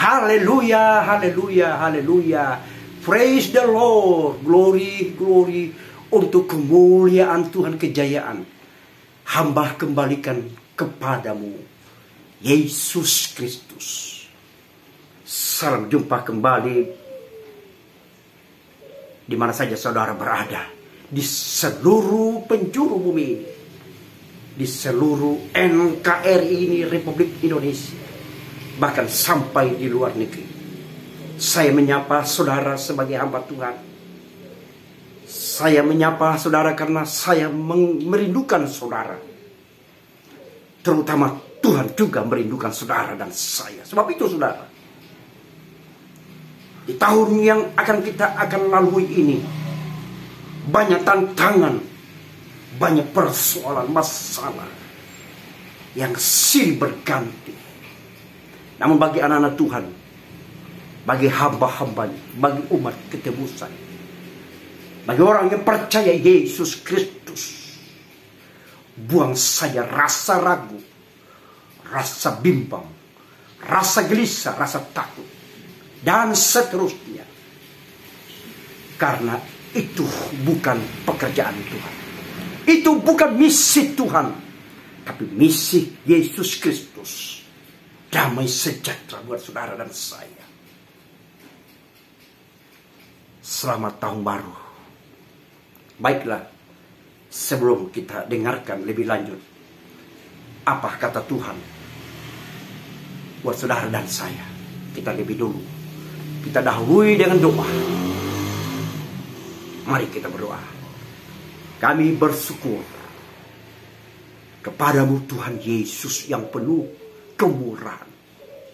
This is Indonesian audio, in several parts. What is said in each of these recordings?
Haleluya, haleluya, haleluya. Praise the Lord. Glory, glory. Untuk kemuliaan Tuhan, kejayaan hamba kembalikan kepadamu, Yesus Kristus. Salam jumpa kembali di mana saja saudara berada, di seluruh penjuru bumi ini, di seluruh NKRI ini, Republik Indonesia, bahkan sampai di luar negeri. Saya menyapa saudara sebagai hamba Tuhan. Saya menyapa saudara karena saya merindukan saudara. Terutama Tuhan juga merindukan saudara dan saya. Sebab itu saudara, di tahun yang kita akan lalui ini, banyak tantangan, banyak persoalan, masalah yang silih berganti. Namun bagi anak-anak Tuhan, bagi hamba-hambanya, bagi umat ketebusan, bagi orang yang percaya Yesus Kristus, buang saja rasa ragu, rasa bimbang, rasa gelisah, rasa takut, dan seterusnya. Karena itu bukan pekerjaan Tuhan. Itu bukan misi Tuhan. Tapi misi Yesus Kristus. Damai sejahtera buat saudara dan saya. Selamat tahun baru. Baiklah, sebelum kita dengarkan lebih lanjut apa kata Tuhan buat saudara dan saya, kita lebih dulu, kita dahului dengan doa. Mari kita berdoa. Kami bersyukur kepadamu Tuhan Yesus yang penuh kemurahan,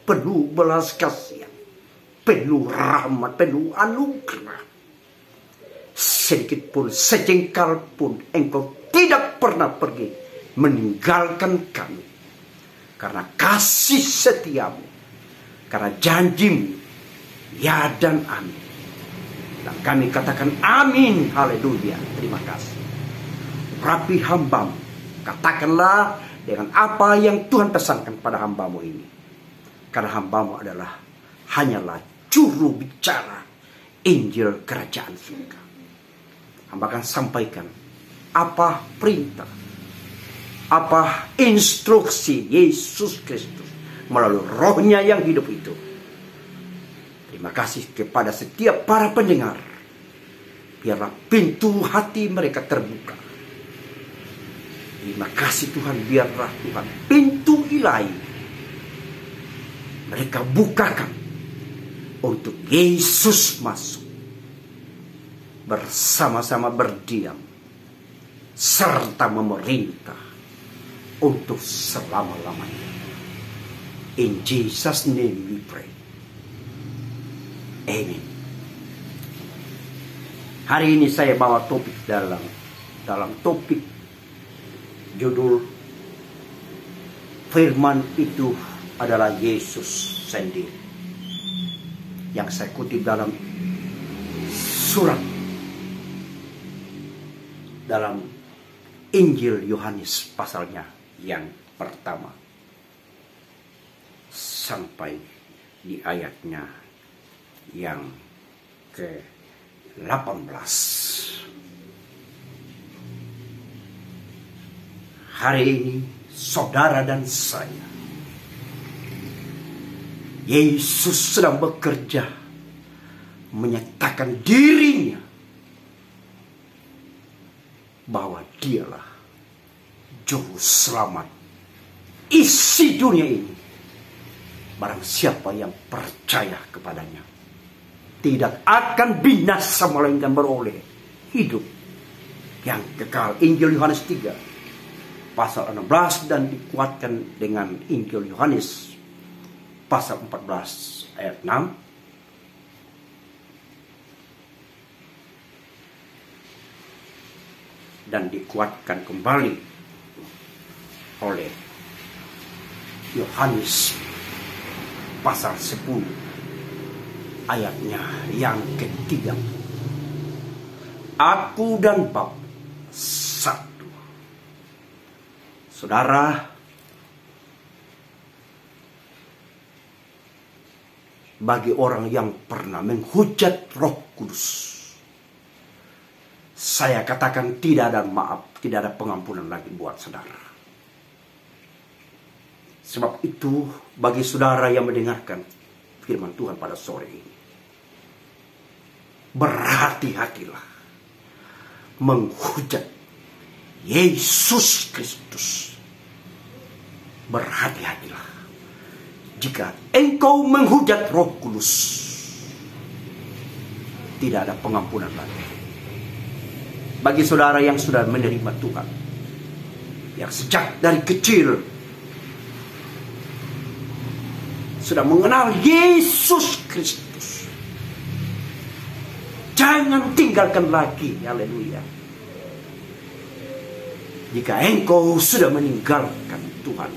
penuh belas kasihan, penuh rahmat, penuh anugerah. Sedikit pun, sejengkal pun Engkau tidak pernah pergi meninggalkan kami. Karena kasih setiamu, karena janjimu, ya dan amin. Dan kami katakan amin, haleluya, terima kasih. Rapi hambamu, katakanlah dengan apa yang Tuhan pesankan pada hambamu ini. Karena hambamu hanyalah juru bicara Injil Kerajaan Surga. Hamba akan sampaikan apa perintah, apa instruksi Yesus Kristus melalui rohnya yang hidup itu. Terima kasih kepada setiap para pendengar. Biarlah pintu hati mereka terbuka. Terima kasih Tuhan, biarlah Tuhan pintu ilahi mereka bukakan untuk Yesus masuk. Bersama-sama berdiam serta memerintah untuk selama-lamanya. In Jesus' name we pray. Amen. Hari ini saya bawa topik dalam topik judul firman itu adalah Yesus sendiri. Yang saya kutip dalam surat dalam Injil Yohanes pasalnya yang pertama sampai di ayatnya yang ke-18. Hari ini saudara dan saya, Yesus sedang bekerja menyatakan dirinya bahwa dialah juru selamat isi dunia ini. Barang siapa yang percaya kepadanya tidak akan binasa, melainkan beroleh hidup yang kekal. Injil Yohanes 3 pasal 16 dan dikuatkan dengan Injil Yohanes pasal 14 ayat 6. Dan dikuatkan kembali oleh Yohanes pasal 10 ayatnya yang ke-3. Aku dan Bapa satu. Saudara, bagi orang yang pernah menghujat Roh Kudus, saya katakan tidak ada maaf, tidak ada pengampunan lagi buat saudara. Sebab itu bagi saudara yang mendengarkan firman Tuhan pada sore ini, berhati-hatilah menghujat Yesus Kristus. Berhati-hatilah jika engkau menghujat Roh Kudus, tidak ada pengampunan lagi. Bagi saudara yang sudah menerima Tuhan, yang sejak dari kecil sudah mengenal Yesus Kristus, jangan tinggalkan lagi. Haleluya. Jika engkau sudah meninggalkan Tuhan,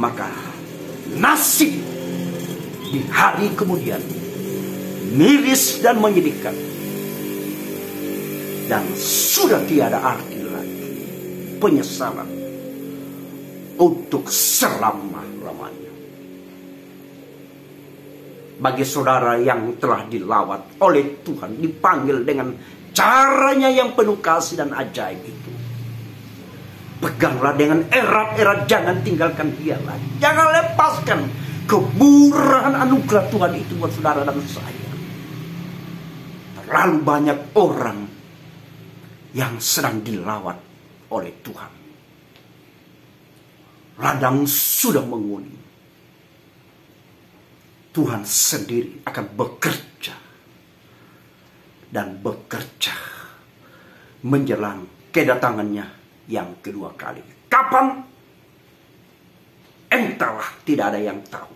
maka nasib di hari kemudian miris dan menyedihkan, dan sudah tiada arti lagi penyesalan untuk selama-lamanya. Bagi saudara yang telah dilawat oleh Tuhan, dipanggil dengan caranya yang penuh kasih dan ajaib itu, peganglah dengan erat-erat, jangan tinggalkan dia lagi. Jangan lepaskan kemurahan anugerah Tuhan itu buat saudara dan saya. Terlalu banyak orang yang sedang dilawat oleh Tuhan. Ladang sudah menguning. Tuhan sendiri akan bekerja dan bekerja menjelang kedatangannya yang kedua kali. Kapan? Entahlah, tidak ada yang tahu.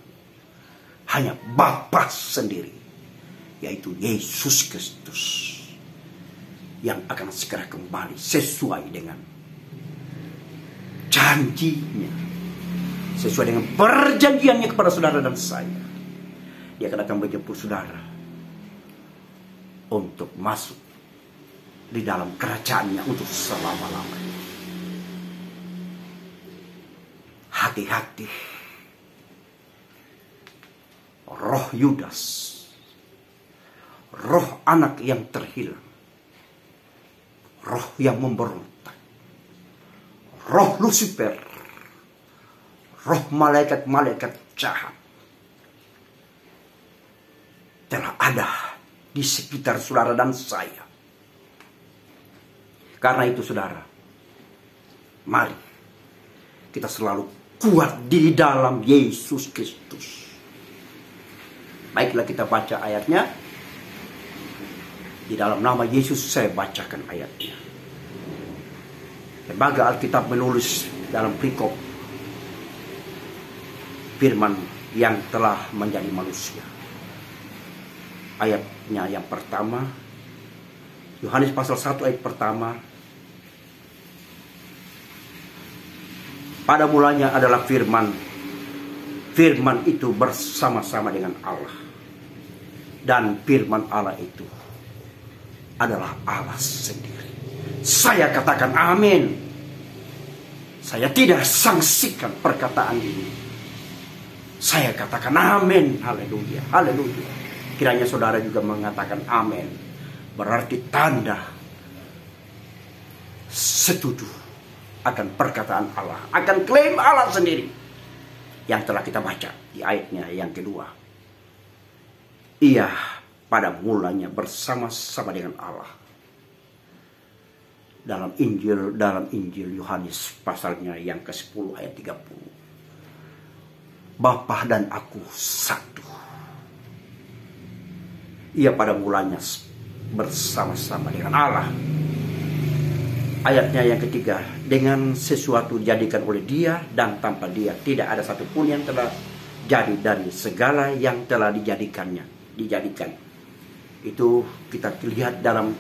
Hanya Bapa sendiri, yaitu Yesus Kristus, yang akan segera kembali sesuai dengan janjinya, sesuai dengan perjanjiannya kepada saudara dan saya. Dia akan datang menjemput saudara untuk masuk di dalam kerajaannya untuk selama-lamanya. Hati-hati. Roh Yudas, roh anak yang terhilang, roh yang memberontak, roh Lucifer, roh malaikat-malaikat jahat telah ada di sekitar saudara dan saya. Karena itu saudara, mari kita selalu kuat di dalam Yesus Kristus. Baiklah, kita baca ayatnya. Di dalam nama Yesus saya bacakan ayatnya. Lembaga Alkitab menulis dalam perikop firman yang telah menjadi manusia. Ayatnya yang pertama, Yohanes pasal 1 ayat pertama. Pada mulanya adalah firman. Firman itu bersama-sama dengan Allah. Dan firman Allah itu adalah Allah sendiri. Saya katakan amin. Saya tidak sangsikan perkataan ini. Saya katakan amin. Haleluya. Haleluya. Kiranya saudara juga mengatakan amin. Berarti tanda setuju akan perkataan Allah, akan klaim Allah sendiri yang telah kita baca di ayatnya yang kedua. Ia pada mulanya bersama-sama dengan Allah. Dalam Injil Yohanes pasalnya yang ke-10 ayat 30. Bapa dan aku satu. Ia pada mulanya bersama-sama dengan Allah. Ayatnya yang ketiga, dengan sesuatu dijadikan oleh dia dan tanpa dia tidak ada satupun yang telah jadi dari segala yang telah dijadikan. Itu kita lihat dalam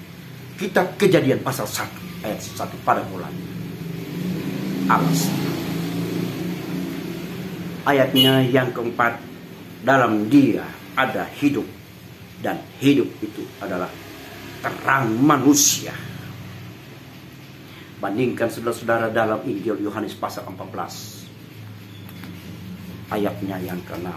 kitab Kejadian pasal 1 ayat 1 pada mulanya. Allah. Ayatnya yang keempat, dalam dia ada hidup dan hidup itu adalah terang manusia. Bandingkan saudara-saudara dalam Injil Yohanes pasal 14 ayatnya yang ke-6.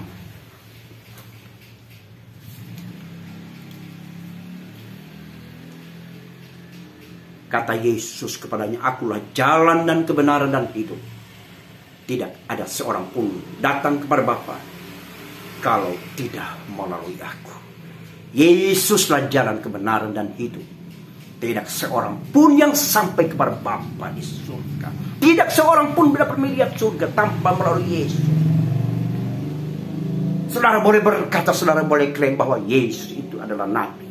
Kata Yesus kepadanya, akulah jalan dan kebenaran dan hidup. Tidak ada seorang pun datang kepada Bapa kalau tidak melalui aku. Yesuslah jalan kebenaran dan hidup. Tidak seorang pun yang sampai kepada Bapa di surga. Tidak seorang pun dapat melihat surga tanpa melalui Yesus. Saudara boleh berkata, saudara boleh klaim bahwa Yesus itu adalah Nabi.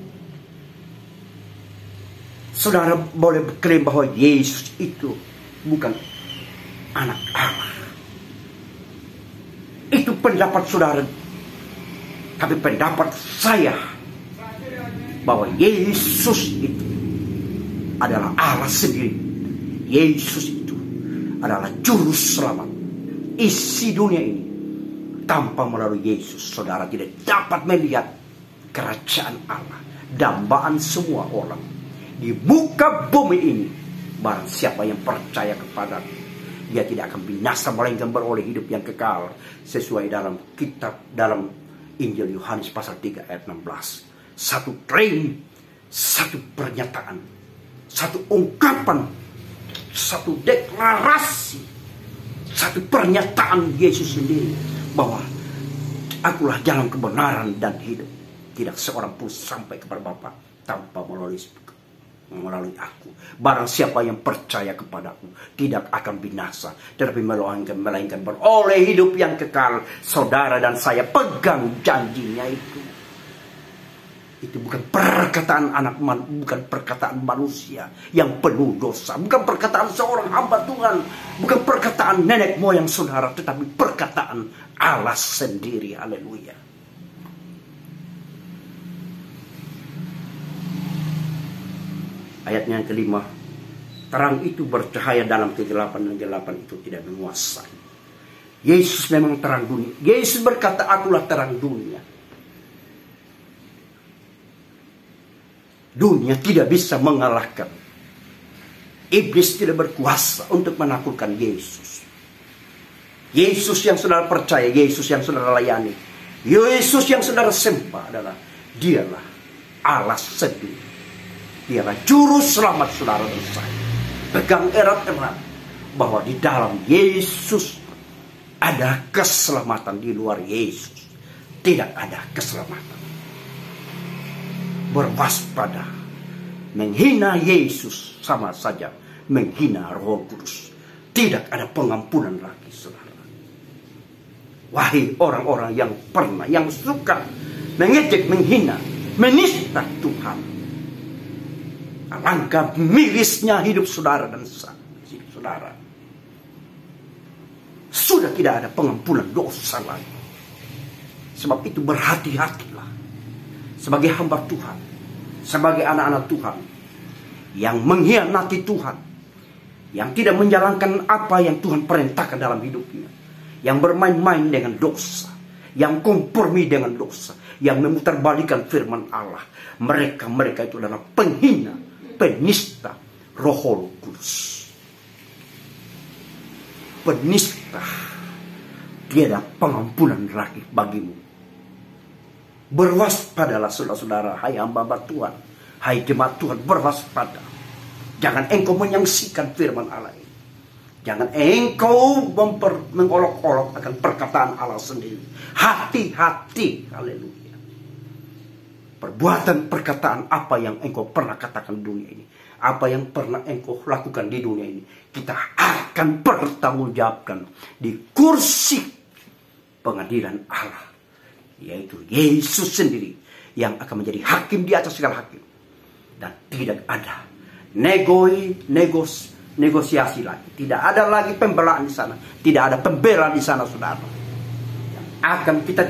Saudara boleh klaim bahwa Yesus itu bukan anak Allah. Itu pendapat saudara. Tapi pendapat saya bahwa Yesus itu adalah Allah sendiri. Yesus itu adalah juru selamat isi dunia ini. Tanpa melalui Yesus, saudara tidak dapat melihat kerajaan Allah. Dambaan semua orang di muka bumi ini. Barang siapa yang percaya kepada dia tidak akan binasa, melainkan beroleh hidup yang kekal. Sesuai dalam dalam Injil Yohanes pasal 3 ayat 16. Satu klaim, satu pernyataan, satu ungkapan, satu deklarasi, satu pernyataan Yesus sendiri bahwa akulah jalan kebenaran dan hidup. Tidak seorang pun sampai kepada Bapa tanpa melalui aku. Barang siapa yang percaya kepadaku tidak akan binasa, tetapi melainkan beroleh hidup yang kekal. Saudara dan saya pegang janjinya itu. Itu bukan perkataan bukan perkataan manusia yang penuh dosa, bukan perkataan seorang hamba Tuhan, bukan perkataan nenek moyang saudara, tetapi perkataan Allah sendiri. Haleluya. Ayatnya yang kelima, terang itu bercahaya dalam kegelapan dan kegelapan itu tidak menguasai. Yesus memang terang dunia. Yesus berkata, akulah terang dunia. Dunia tidak bisa mengalahkan. Iblis tidak berkuasa untuk menaklukkan Yesus. Yesus yang saudara percaya, Yesus yang saudara layani, Yesus yang saudara sembah adalah dialah Allah sendiri. Dialah juru selamat saudara dan saya. Pegang erat-erat bahwa di dalam Yesus ada keselamatan. Di luar Yesus tidak ada keselamatan. Berwaspada. Menghina Yesus sama saja menghina Roh Kudus. Tidak ada pengampunan lagi saudara. Wahai orang-orang yang suka mengejek, menghina, menista Tuhan. Alangkah mirisnya hidup saudara dan saudara. Sudah tidak ada pengampunan dosa lagi. Sebab itu berhati-hatilah. Sebagai hamba Tuhan, sebagai anak-anak Tuhan yang mengkhianati Tuhan, yang tidak menjalankan apa yang Tuhan perintahkan dalam hidupnya, yang bermain-main dengan dosa, yang kompromi dengan dosa, yang memutarbalikkan firman Allah. Mereka itu adalah penghina, penista Roh Kudus. Penista. Tiada pengampunan lagi bagimu. Berwaspadalah saudara-saudara, hai hamba Tuhan, hai jemaat Tuhan, berwaspada. Jangan engkau menyaksikan firman Allah ini. Jangan engkau mengolok-olok akan perkataan Allah sendiri. Hati-hati, haleluya. Perbuatan perkataan apa yang engkau pernah katakan di dunia ini, apa yang pernah engkau lakukan di dunia ini, kita akan pertanggungjawabkan di kursi pengadilan Allah, yaitu Yesus sendiri yang akan menjadi hakim di atas segala hakim. Dan tidak ada negosiasi lagi. Tidak ada lagi pembelaan di sana. Tidak ada pembelaan di sana, saudara. Akan kita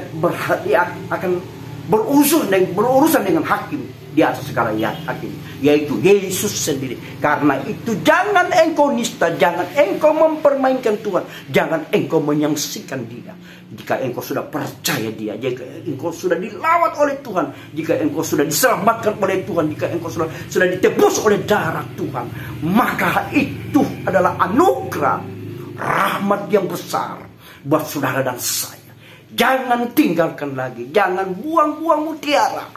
akan berurusan dengan hakim di atas segala hakim, yaitu Yesus sendiri. Karena itu jangan engkau nista, jangan engkau mempermainkan Tuhan, jangan engkau menyaksikan Dia. Jika engkau sudah percaya Dia, jika engkau sudah dilawat oleh Tuhan, jika engkau sudah diselamatkan oleh Tuhan, jika engkau sudah ditebus oleh darah Tuhan, maka itu adalah anugerah rahmat yang besar buat saudara dan saya. Jangan tinggalkan lagi, jangan buang-buang mutiara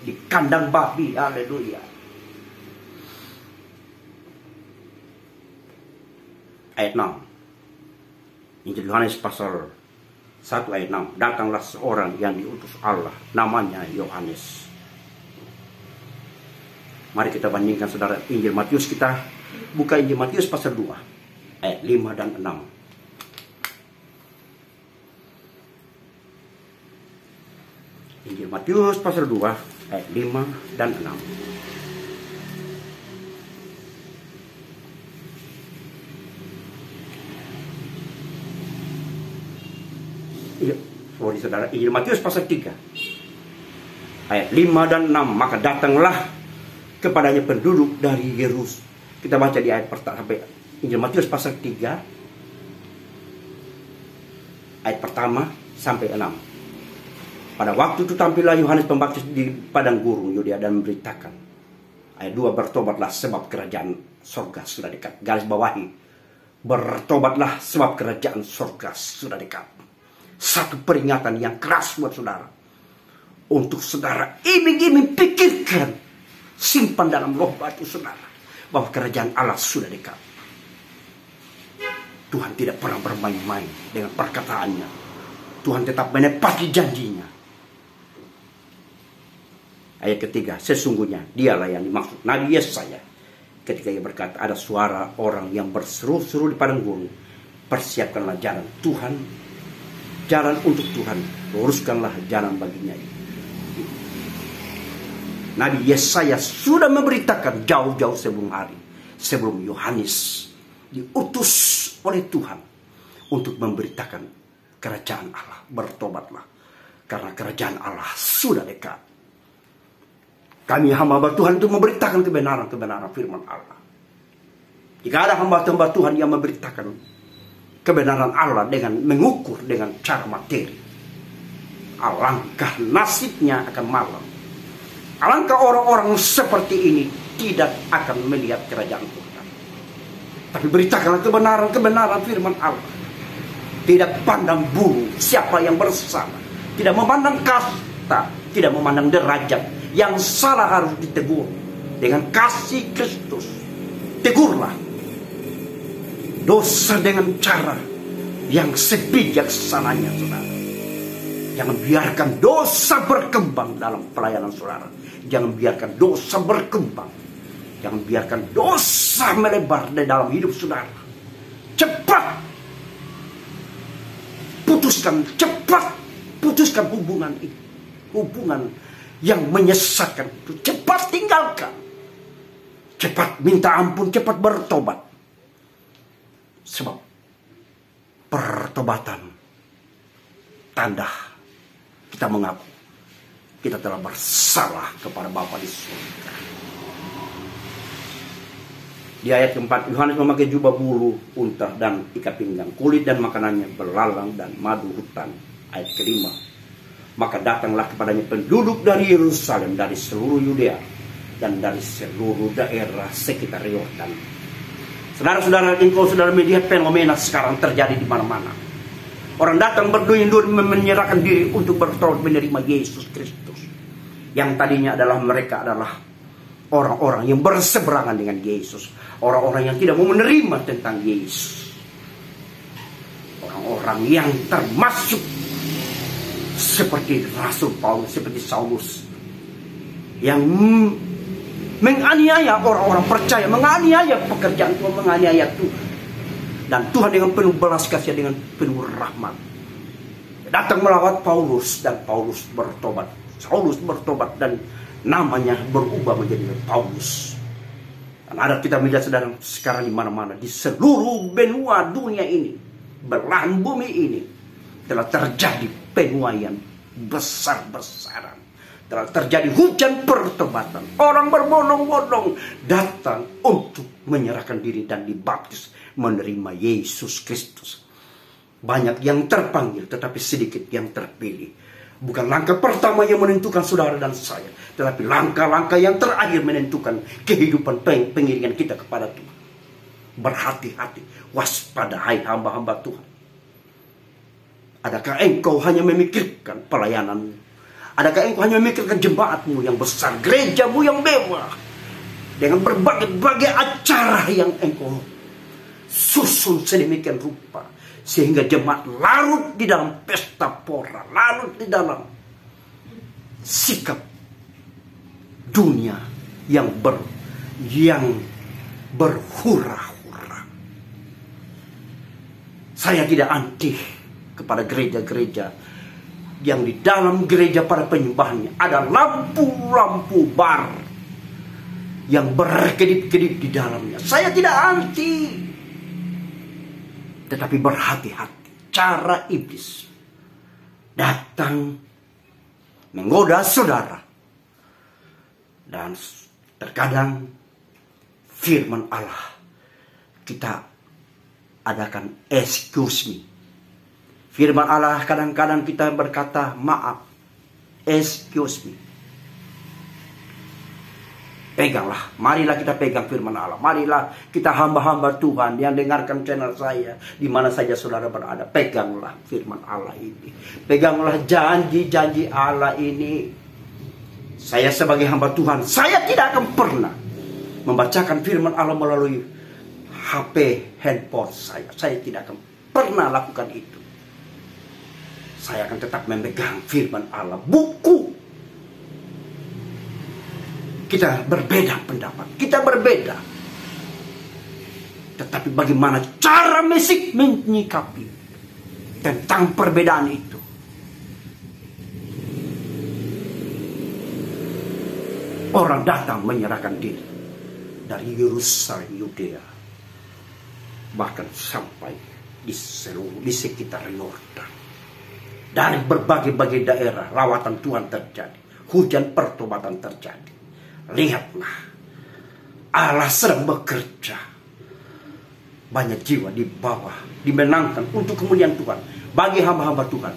di kandang babi. Haleluya. ayat 6. Injil Yohanes pasal 1 ayat 6. Datanglah seorang yang diutus Allah, namanya Yohanes. Mari kita bandingkan saudara Injil Matius, kita buka Injil Matius pasal 2 ayat 5 dan 6. Injil Matius pasal 2 ayat 5 dan 6. Sorry saudara, Injil Matius pasal 3 ayat 5 dan 6. Maka datanglah kepadanya penduduk dari Yerusalem. Kita baca di ayat pertama sampai Injil Matius pasal 3 ayat pertama sampai 6. Pada waktu itu tampillah Yohanes Pembaptis di padang gurun Yudea dan memberitakan. Ayat 2, bertobatlah sebab kerajaan surga sudah dekat. Garis bawahi, bertobatlah sebab kerajaan surga sudah dekat. Satu peringatan yang keras buat saudara. Untuk saudara iming-iming pikirkan, simpan dalam roh batu saudara, bahwa kerajaan Allah sudah dekat. Tuhan tidak pernah bermain-main dengan perkataannya. Tuhan tetap menepati janjinya. Ayat ketiga, sesungguhnya dialah yang dimaksud Nabi Yesaya ketika ia berkata, ada suara orang yang berseru-seru di padang gurun, persiapkanlah jalan Tuhan, jalan untuk Tuhan, luruskanlah jalan baginya. Nabi Yesaya sudah memberitakan jauh-jauh sebelum Yohanes diutus oleh Tuhan untuk memberitakan kerajaan Allah. Bertobatlah karena kerajaan Allah sudah dekat. Kami hamba Tuhan itu memberitakan kebenaran firman Allah. Jika ada hamba-hamba Tuhan yang memberitakan kebenaran Allah dengan mengukur dengan cara materi, alangkah nasibnya akan malam. Alangkah orang-orang seperti ini tidak akan melihat kerajaan Tuhan. Tapi beritakanlah kebenaran firman Allah. Tidak pandang bulu siapa yang bersama, tidak memandang kasta, tidak memandang derajat. Yang salah harus ditegur dengan kasih Kristus. Tegurlah dosa dengan cara yang sebijaksananya, saudara. Jangan biarkan dosa berkembang dalam pelayanan saudara. Jangan biarkan dosa berkembang. Jangan biarkan dosa melebar di dalam hidup saudara. Cepat putuskan hubungan itu. Hubungan yang menyesatkan itu. Cepat tinggalkan. Cepat minta ampun, cepat bertobat. Sebab pertobatan tanda kita mengaku kita telah bersalah kepada Bapa di surga. Di ayat keempat, Yohanes memakai jubah bulu unta dan ikat pinggang, kulit dan makanannya belalang dan madu hutan. Ayat kelima, maka datanglah kepadanya penduduk dari Yerusalem, dari seluruh Yudea dan dari seluruh daerah sekitar Yordan. Saudara-saudara, engkau saudara melihat fenomena sekarang terjadi di mana-mana. Orang datang berduyun-duyun menyerahkan diri untuk bertobat menerima Yesus Kristus. Yang tadinya mereka adalah orang-orang yang berseberangan dengan Yesus. Orang-orang yang tidak mau menerima tentang Yesus. Orang-orang yang termasuk seperti Rasul Paulus, seperti Saulus, yang menganiaya orang-orang percaya, menganiaya pekerjaan Tuhan, menganiaya Tuhan. Dan Tuhan dengan penuh belas kasih, dengan penuh rahmat datang melawat Paulus, dan Paulus bertobat. Saulus bertobat dan namanya berubah menjadi Paulus. Dan ada kita melihat saudara sekarang di mana-mana, di seluruh benua dunia ini, belahan bumi ini, telah terjadi penuaian besar-besaran. Telah terjadi hujan pertobatan. Orang berbondong-bondong datang untuk menyerahkan diri dan dibaptis menerima Yesus Kristus. Banyak yang terpanggil, tetapi sedikit yang terpilih. Bukan langkah pertama yang menentukan saudara dan saya, tetapi langkah-langkah yang terakhir menentukan kehidupan pengiringan kita kepada Tuhan. Berhati-hati, waspada hai hamba-hamba Tuhan. Adakah engkau hanya memikirkan pelayananmu? Adakah engkau hanya memikirkan jemaatmu yang besar, gerejamu yang mewah, dengan berbagai-bagai acara yang engkau susun sedemikian rupa sehingga jemaat larut di dalam pesta pora, larut di dalam sikap dunia yang berhura-hura. Saya tidak anti kepada gereja-gereja yang di dalam gereja pada penyembahannya ada lampu-lampu bar yang berkedip-kedip di dalamnya. Saya tidak anti. Tetapi berhati-hati. Cara iblis datang menggoda saudara. Dan terkadang firman Allah kita adakan excuse me. Firman Allah kadang-kadang kita berkata maaf, excuse me. Peganglah, marilah kita pegang firman Allah. Marilah kita hamba-hamba Tuhan yang dengarkan channel saya, di mana saja saudara berada. Peganglah firman Allah ini. Peganglah janji-janji Allah ini. Saya sebagai hamba Tuhan, saya tidak akan pernah membacakan firman Allah melalui HP, handphone saya. Saya tidak akan pernah lakukan itu. Saya akan tetap memegang firman Allah, buku. Kita berbeda pendapat, kita berbeda. Tetapi bagaimana cara menyikapi tentang perbedaan itu? Orang datang menyerahkan diri dari Yerusalem, Yudea, bahkan sampai di sekitar Yordan. Dari berbagai-bagai daerah lawatan Tuhan terjadi, hujan pertobatan terjadi. Lihatlah, Allah sedang bekerja. Banyak jiwa di bawah dimenangkan untuk kemuliaan Tuhan. Bagi hamba-hamba Tuhan,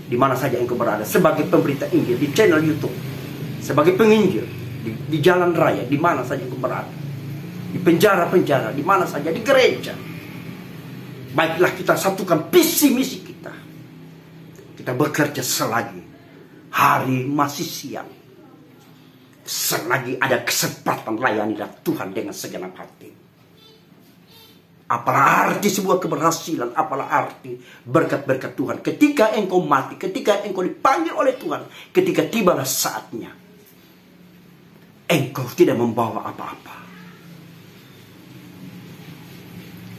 di mana saja engkau berada, sebagai pemberita Injil di channel YouTube, sebagai penginjil di jalan raya, di mana saja engkau berada, di penjara-penjara, di mana saja, di gereja. Baiklah kita satukan visi misi kita. Kita bekerja selagi hari masih siang. Selagi ada kesempatan layanilah Tuhan dengan segenap hati. Apalah arti sebuah keberhasilan, apalah arti berkat-berkat Tuhan ketika engkau mati, ketika engkau dipanggil oleh Tuhan, ketika tibalah saatnya engkau tidak membawa apa-apa.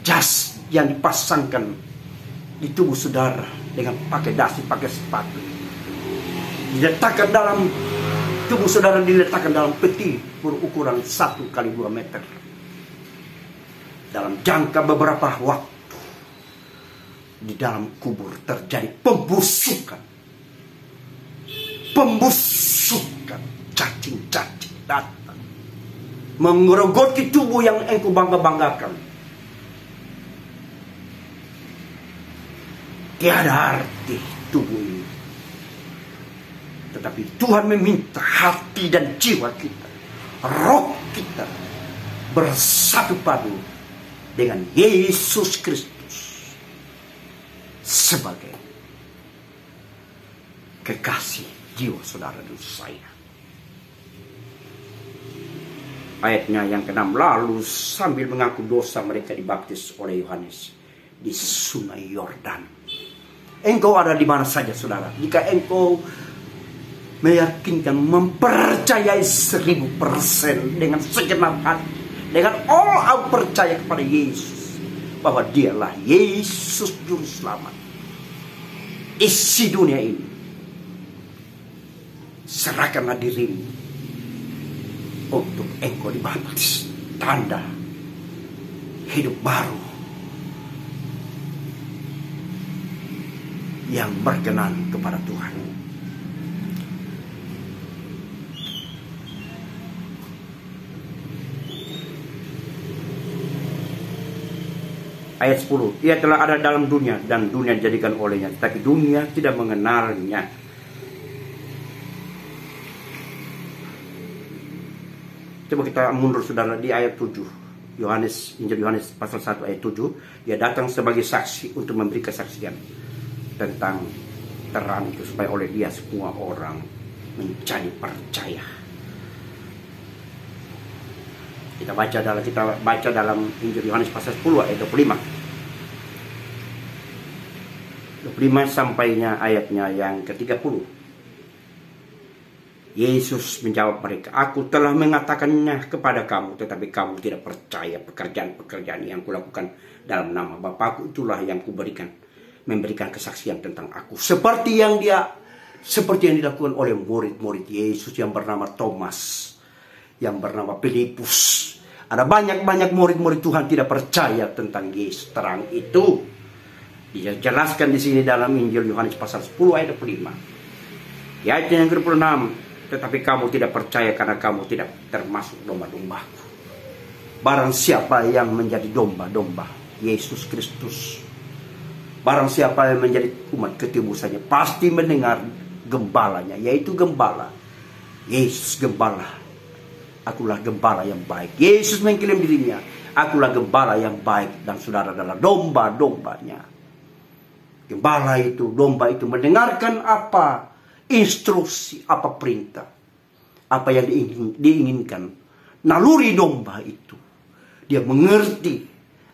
Jas yang dipasangkan di tubuh saudara dengan pakai dasi, pakai sepatu, diletakkan dalam tubuh saudara, diletakkan dalam peti berukuran 1 kali 2 meter. Dalam jangka beberapa waktu, di dalam kubur terjadi pembusukan. Pembusukan, cacing-cacing datang menggerogoti tubuh yang engkau bangga-banggakan. Tiada arti tubuh ini. Tetapi Tuhan meminta hati dan jiwa kita, roh kita bersatu padu dengan Yesus Kristus sebagai kekasih jiwa saudara dan saya. Ayatnya yang ke-6, lalu sambil mengaku dosa mereka dibaptis oleh Yohanes di sungai Yordan. Engkau ada di mana saja saudara, jika engkau meyakinkan, mempercayai 1000% dengan segenap hati, dengan all out percaya kepada Yesus, bahwa dialah Yesus Juru Selamat isi dunia ini. Serahkanlah dirimu untuk engkau dibaptis, tanda hidup baru yang berkenan kepada Tuhan. Ayat 10, ia telah ada dalam dunia dan dunia dijadikan olehnya, tetapi dunia tidak mengenalnya. Coba kita mundur saudara di ayat 7. Injil Yohanes pasal 1 ayat 7. Dia datang sebagai saksi untuk memberi kesaksian tentang terang itu, supaya oleh dia semua orang menjadi percaya. Kita baca dalam Injil Yohanes pasal 10 ayat 25. 25 sampainya ayatnya yang ke-30. Yesus menjawab mereka, "Aku telah mengatakannya kepada kamu, tetapi kamu tidak percaya pekerjaan-pekerjaan yang kulakukan dalam nama Bapakku. Itulah yang memberikan kesaksian tentang aku. Seperti yang dilakukan oleh murid-murid Yesus yang bernama Thomas, yang bernama Filipus. Ada banyak murid-murid Tuhan tidak percaya tentang Yesus terang itu. Dia jelaskan di sini dalam Injil Yohanes pasal 10 ayat 25. Di ayat yang ke-26, tetapi kamu tidak percaya karena kamu tidak termasuk domba-dombaku. Barang siapa yang menjadi domba-domba Yesus Kristus, barang siapa yang menjadi umat ketebusannya, pasti mendengar gembalanya, yaitu gembala. Yesus gembala. Akulah gembala yang baik. Yesus mengklaim dirinya, akulah gembala yang baik, dan saudara adalah domba-dombanya. Gembala itu, domba itu mendengarkan apa instruksi, apa perintah, apa yang diinginkan naluri domba itu. Dia mengerti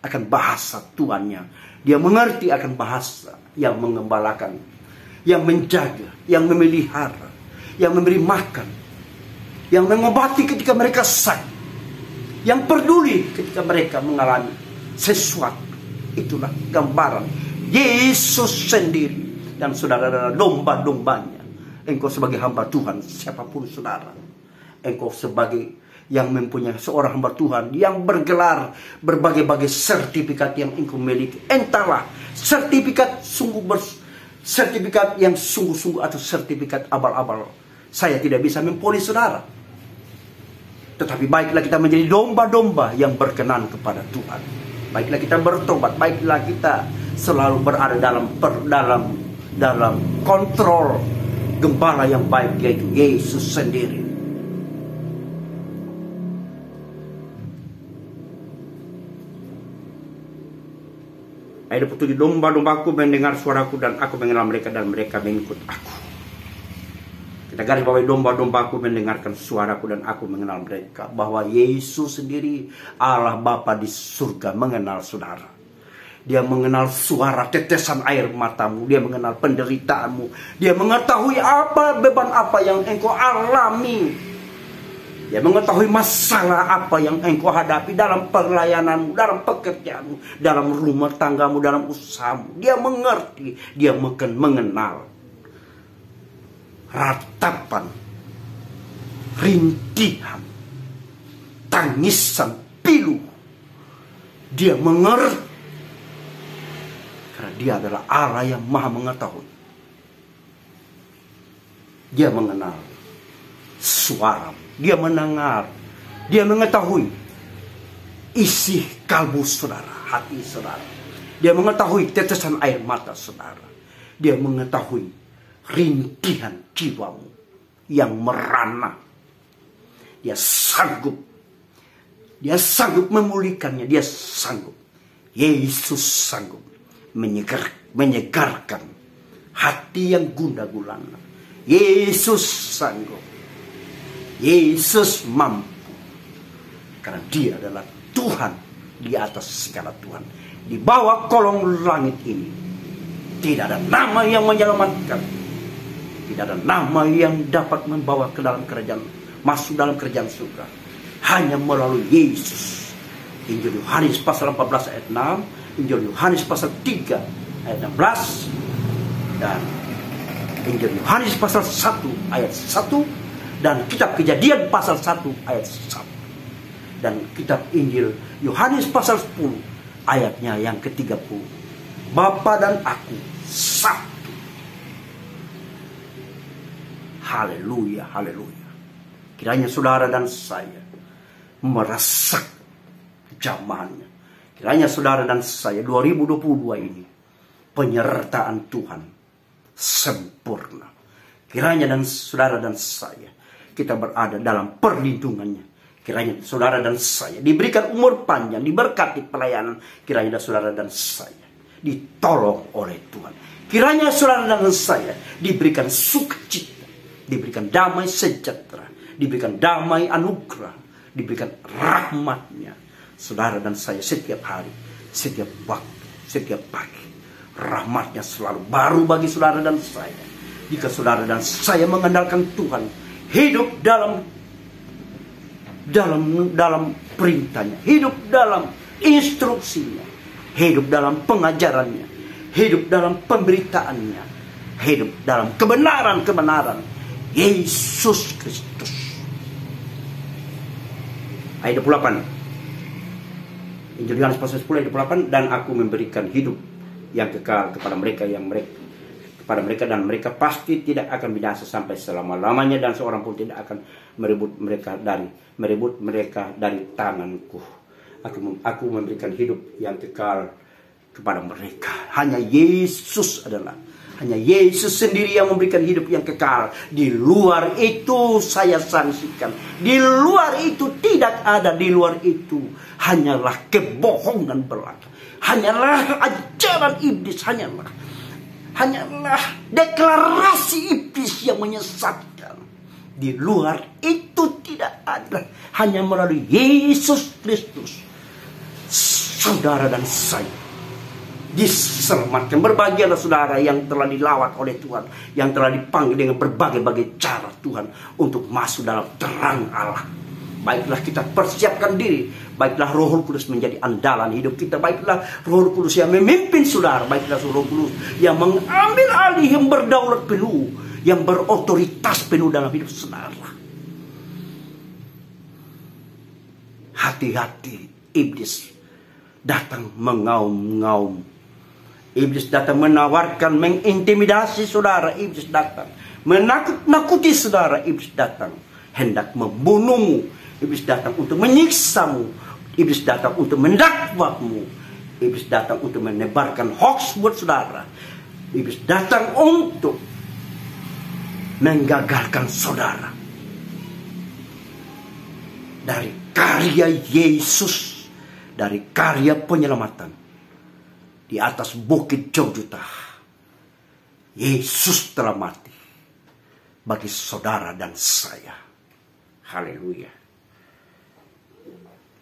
akan bahasa tuannya. Dia mengerti akan bahasa yang mengembalakan, yang menjaga, yang memelihara, yang memberi makan, yang mengobati ketika mereka sakit, yang peduli ketika mereka mengalami sesuatu. Itulah gambaran Yesus sendiri. Dan saudara adalah domba-dombanya. Engkau sebagai hamba Tuhan, siapapun saudara, engkau sebagai yang mempunyai seorang hamba Tuhan yang bergelar berbagai-bagai sertifikat yang engkau miliki. Entahlah sertifikat yang sungguh-sungguh atau sertifikat abal-abal. Saya tidak bisa memponis saudara. Tetapi baiklah kita menjadi domba-domba yang berkenan kepada Tuhan. Baiklah kita bertobat, baiklah kita selalu berada dalam kontrol gembala yang baik, yaitu Yesus sendiri. Ayat 27, domba-dombaku mendengar suaraku dan aku mengenal mereka dan mereka mengikut aku. Kita garis bawahi, domba-dombaku mendengarkan suaraku dan aku mengenal mereka. Bahwa Yesus sendiri, Allah Bapa di surga, mengenal saudara. Dia mengenal suara tetesan air matamu. Dia mengenal penderitaanmu. Dia mengetahui apa beban apa yang engkau alami. Dia mengetahui masalah apa yang engkau hadapi dalam pelayananmu, dalam pekerjaanmu, dalam rumah tanggamu, dalam usahamu. Dia mengerti. Dia mengenal ratapan, rintihan, tangisan, pilu. Dia mengerti. Karena dia adalah Allah yang maha mengetahui. Dia mengenal suara. Dia mendengar. Dia mengetahui isi kalbu saudara, hati saudara. Dia mengetahui tetesan air mata saudara. Dia mengetahui rintihan jiwamu yang merana. Dia sanggup. Dia sanggup memulihkannya. Dia sanggup. Yesus sanggup menyegarkan hati yang gundah gulana. Yesus sanggup. Yesus mampu. Karena dia adalah Tuhan di atas segala Tuhan. Di bawah kolong langit ini tidak ada nama yang menyelamatkan. Tidak ada nama yang dapat membawa ke dalam kerajaan, masuk dalam kerajaan surga. Hanya melalui Yesus. Injil Yohanes pasal 14 ayat 6. Injil Yohanes pasal 3 ayat 16. Dan Injil Yohanes pasal 1 ayat 1. Dan kitab Kejadian pasal 1 ayat 1. Dan kitab Injil Yohanes pasal 10 ayatnya yang ke-30. Bapa dan aku satu. Haleluya, haleluya. Kiranya saudara dan saya merasakan jamahannya. Kiranya saudara dan saya 2022 ini penyertaan Tuhan sempurna. Kiranya dan saudara dan saya kita berada dalam perlindungannya. Kiranya saudara dan saya diberikan umur panjang, diberkati pelayanan. Kiranya saudara dan saya ditolong oleh Tuhan. Kiranya saudara dan saya diberikan sukacita, diberikan damai sejahtera, diberikan damai anugerah, diberikan rahmatnya. Saudara dan saya setiap hari, setiap waktu, setiap pagi, rahmatnya selalu baru bagi saudara dan saya. Jika saudara dan saya mengandalkan Tuhan, hidup dalam perintahnya, hidup dalam instruksinya, hidup dalam pengajarannya, hidup dalam pemberitaannya, hidup dalam kebenaran Yesus Kristus. Ayat 28. Injil Yohanes pasal 10 ayat 28, dan aku memberikan hidup yang kekal kepada mereka dan mereka pasti tidak akan binasa sampai selama-lamanya, dan seorang pun tidak akan merebut mereka dari tanganku. Aku memberikan hidup yang kekal kepada mereka. Hanya Yesus sendiri yang memberikan hidup yang kekal. Di luar itu saya saksikan, di luar itu tidak ada. Di luar itu hanyalah kebohongan belaka, hanyalah ajaran iblis, hanyalah deklarasi iblis yang menyesatkan. Di luar itu tidak ada, hanya melalui Yesus Kristus saudara dan saya diselamatkan. Berbahagialah saudara yang telah dilawat oleh Tuhan, yang telah dipanggil dengan berbagai-bagai cara Tuhan untuk masuk dalam terang Allah. Baiklah kita persiapkan diri, baiklah Roh Kudus menjadi andalan hidup kita, baiklah Roh Kudus yang memimpin saudara, baiklah Roh Kudus yang mengambil alih, yang berdaulat penuh, yang berotoritas penuh dalam hidup saudara. Hati-hati, iblis datang mengaum-ngaum, iblis datang menawarkan, mengintimidasi saudara, iblis datang menakut-nakuti saudara, iblis datang hendak membunuhmu, iblis datang untuk menyiksamu, iblis datang untuk mendakwamu, iblis datang untuk menebarkan hoax buat saudara, iblis datang untuk menggagalkan saudara dari karya Yesus, dari karya penyelamatan di atas bukit Golgota. Yesus telah mati bagi saudara dan saya. Haleluya.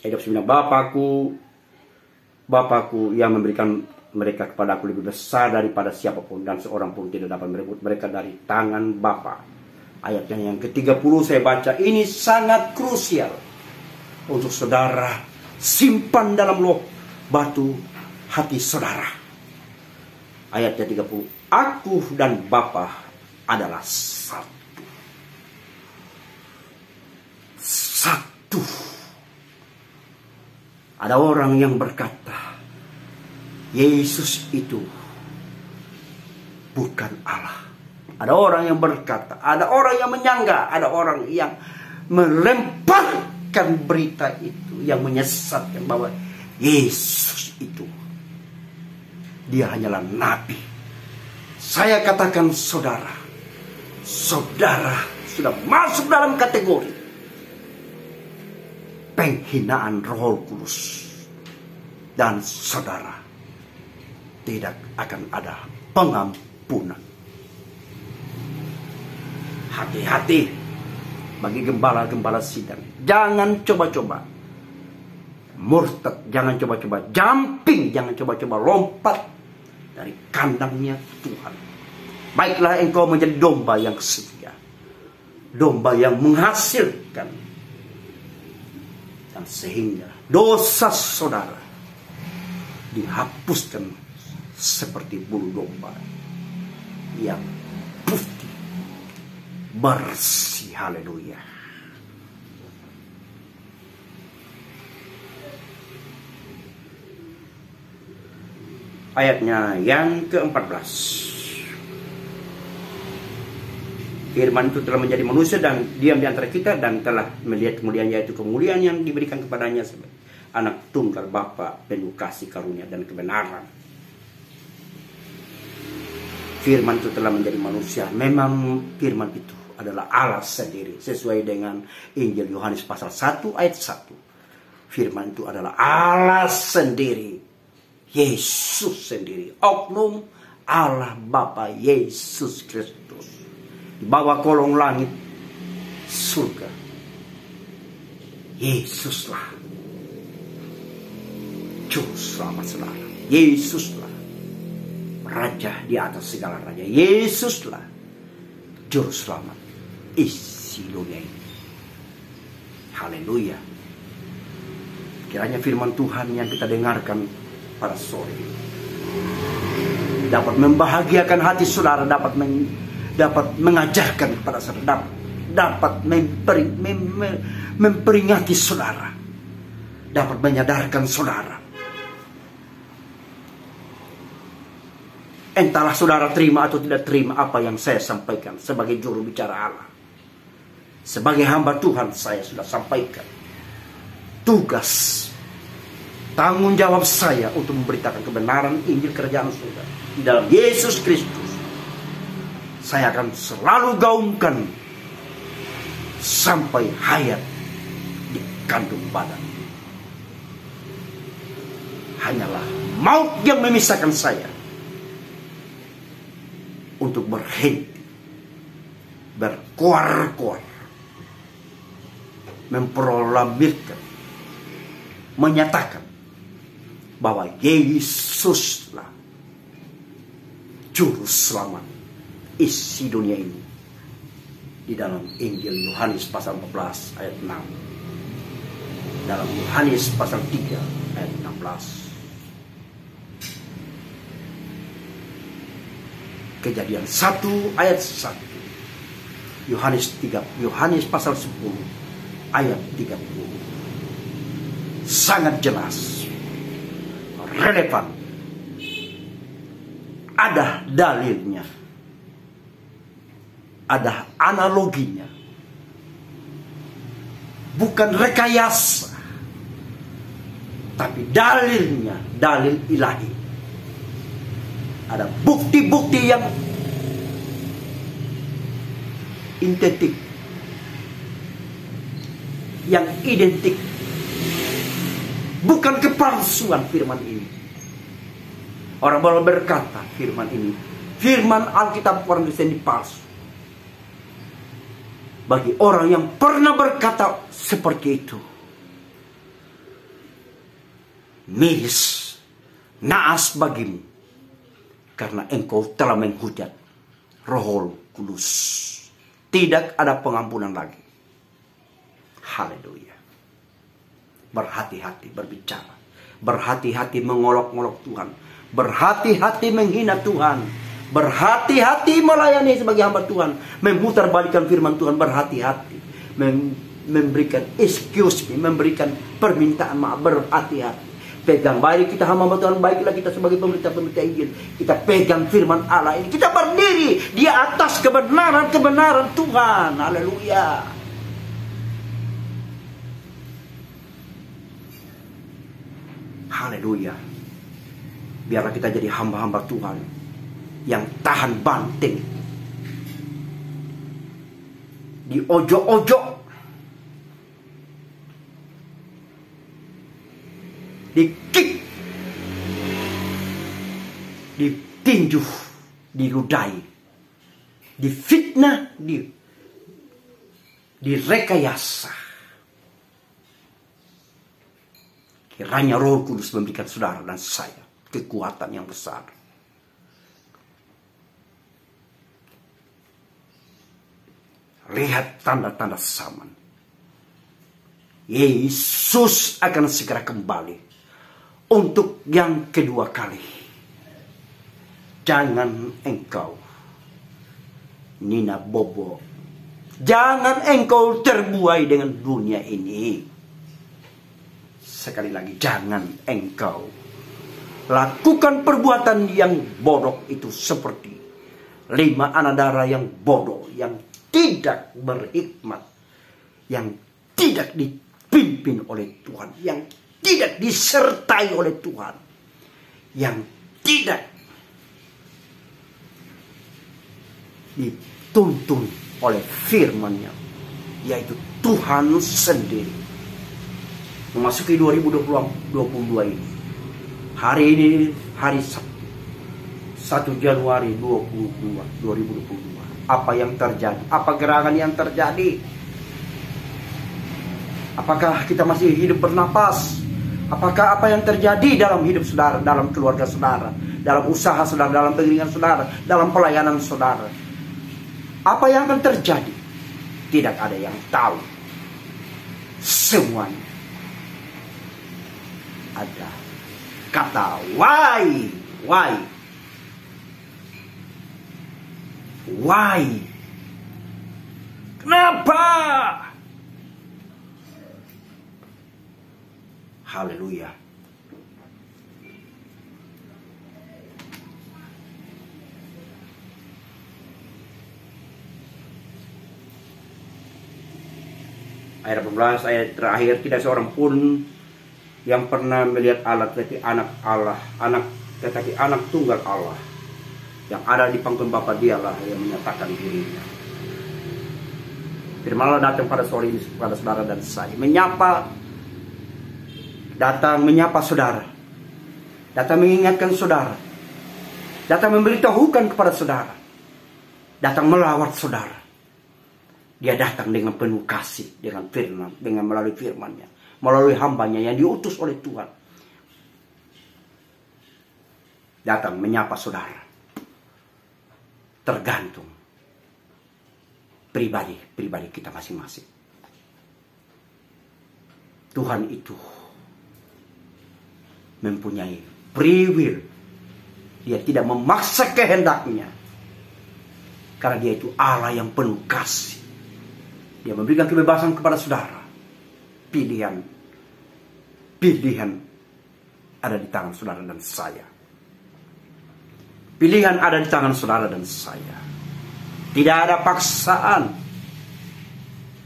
Ayat 9, Bapakku yang memberikan mereka kepadaku lebih besar daripada siapapun, dan seorang pun tidak dapat merebut mereka dari tangan Bapa. Ayatnya yang ke-30 saya baca, ini sangat krusial untuk saudara simpan dalam loh batu hati saudara. Ayatnya 30, aku dan Bapa adalah satu. Satu. Ada orang yang berkata, Yesus itu bukan Allah. Ada orang yang berkata, ada orang yang menyangka, ada orang yang melemparkan berita itu, yang menyesatkan bahwa Yesus itu, dia hanyalah nabi. Saya katakan saudara sudah masuk dalam kategori penghinaan Roh Kudus, dan saudara tidak akan ada pengampunan. Hati-hati bagi gembala-gembala sidang. Jangan coba-coba murtad, jangan coba-coba jumping, jangan coba-coba lompat dari kandangnya Tuhan. Baiklah engkau menjadi domba yang setia, domba yang menghasilkan, dan sehingga dosa saudara dihapuskan seperti bulu domba yang putih bersih. Haleluya. Ayatnya yang ke-14. Firman itu telah menjadi manusia dan diam di antara kita, dan telah melihat kemuliaan, yaitu kemuliaan yang diberikan kepadanya sebagai anak tunggal Bapa, penuh kasih karunia dan kebenaran. Firman itu telah menjadi manusia. Memang firman itu adalah Allah sendiri, sesuai dengan Injil Yohanes pasal 1 ayat 1. Firman itu adalah Allah sendiri, Yesus sendiri, oknum Allah Bapa Yesus Kristus di bawah kolong langit surga. Yesuslah Juru Selamat saudara. Yesuslah Raja di atas segala raja. Yesuslah Juru Selamat isi dunia ini. Haleluya. Kiranya firman Tuhan yang kita dengarkan pada sore ini dapat membahagiakan hati saudara, dapat mengajarkan kepada saudara, dapat memperingati saudara, dapat menyadarkan saudara. Entahlah saudara terima atau tidak terima apa yang saya sampaikan sebagai juru bicara Allah. Sebagai hamba Tuhan saya sudah sampaikan tugas, tanggung jawab saya untuk memberitakan kebenaran Injil kerajaan surga di dalam Yesus Kristus. Saya akan selalu gaungkan sampai hayat di kandung badan. Hanyalah maut yang memisahkan saya untuk berhenti, berkoar-koar, memproklamirkan, menyatakan bahwa Yesuslah Juru Selamat isi dunia ini di dalam Injil Yohanes pasal 14 ayat 6, dalam Yohanes pasal 3 ayat 16, Kejadian 1 ayat 1, Yohanes pasal 10 ayat 30. Sangat jelas, relevan, ada dalilnya, ada analoginya, bukan rekayasa, tapi dalilnya, dalil ilahi. Ada bukti-bukti yang identik, yang identik, bukan kepalsuan firman ini. Orang baru berkata firman ini, firman Alkitab orang Kristen palsu. Bagi orang yang pernah berkata seperti itu, miris, naas bagimu, karena engkau telah menghujat Roh Kudus. Tidak ada pengampunan lagi. Haleluya. Berhati-hati berbicara, berhati-hati mengolok-olok Tuhan, berhati-hati menghina Tuhan, berhati-hati melayani sebagai hamba Tuhan, memutarbalikkan firman Tuhan, berhati-hati memberikan excuse, memberikan permintaan maaf, berhati-hati. Pegang baik kita hamba Tuhan, baiklah kita sebagai pemberita-pemberita Injil. Kita pegang firman Allah ini, kita berdiri di atas kebenaran-kebenaran Tuhan. Haleluya. Haleluya. Biarlah kita jadi hamba-hamba Tuhan yang tahan banting, di ojo-ojo, dikik, ditinju, diludahi, difitnah, direkayasa. Kiranya Roh Kudus memberikan saudara dan saya kekuatan yang besar. Lihat tanda-tanda zaman. Yesus akan segera kembali untuk yang kedua kali. Jangan engkau nina bobo, jangan engkau terbuai dengan dunia ini. Sekali lagi, jangan engkau lakukan perbuatan yang bodoh itu, seperti 5 anak darah yang bodoh, yang tidak berhikmat, yang tidak dipimpin oleh Tuhan, yang tidak disertai oleh Tuhan, yang tidak dituntun oleh firman-Nya, yaitu Tuhan sendiri. Memasuki 2022 ini, hari ini hari Sabtu 1 Januari 2022. Apa yang terjadi? Apa gerangan yang terjadi? Apakah kita masih hidup bernapas? Apakah apa yang terjadi dalam hidup saudara, dalam keluarga saudara, dalam usaha saudara, dalam pengiringan saudara, dalam pelayanan saudara? Apa yang akan terjadi? Tidak ada yang tahu. Semuanya ada kata why. Kenapa? Haleluya. Ayat 18, ayat terakhir, tidak seorang pun yang pernah melihat Allah tetapi anak tunggal Allah yang ada di pangkuan Bapa, dialah yang menyatakan dirinya. Firman Allah datang pada sore ini kepada saudara dan saya, datang menyapa saudara, datang mengingatkan saudara, datang memberitahukan kepada saudara, datang melawat saudara. Dia datang dengan penuh kasih, dengan firman, dengan melalui firman-Nya, melalui hambanya yang diutus oleh Tuhan. Datang menyapa saudara. Tergantung pribadi kita masing-masing. Tuhan itu mempunyai free will. Dia tidak memaksa kehendaknya, karena dia itu Allah yang penuh kasih. Dia memberikan kebebasan kepada saudara. Pilihan ada di tangan saudara dan saya. Pilihan ada di tangan saudara dan saya. Tidak ada paksaan,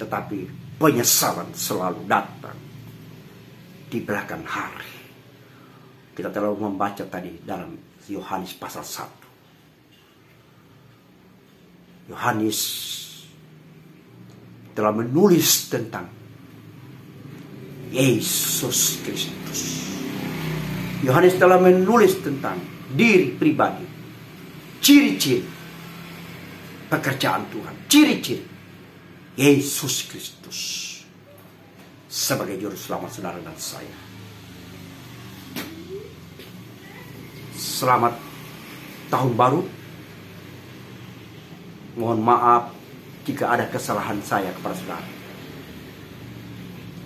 tetapi penyesalan selalu datang di belakang hari. Kita telah membaca tadi dalam Yohanes pasal 1. Yohanes telah menulis tentang Yesus Kristus. Yohanes telah menulis tentang diri pribadi, ciri-ciri pekerjaan Tuhan, ciri-ciri Yesus Kristus sebagai juru selamat saudara dan saya. Selamat tahun baru. Mohon maaf jika ada kesalahan saya kepada saudara.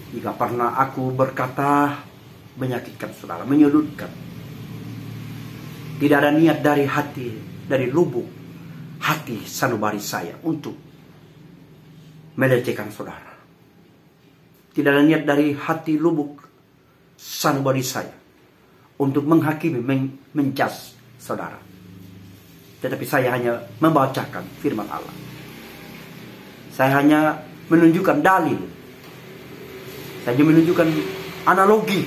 Jika pernah aku berkata menyakitkan saudara, menyudutkan. Tidak ada niat dari hati, dari lubuk hati sanubari saya untuk melecehkan saudara. Tidak ada niat dari hati lubuk sanubari saya untuk menghakimi, menjas saudara. Tetapi saya hanya membacakan firman Allah. Saya hanya menunjukkan dalil. Saya hanya menunjukkan analogi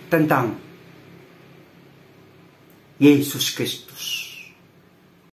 tentang Yesus Kristus.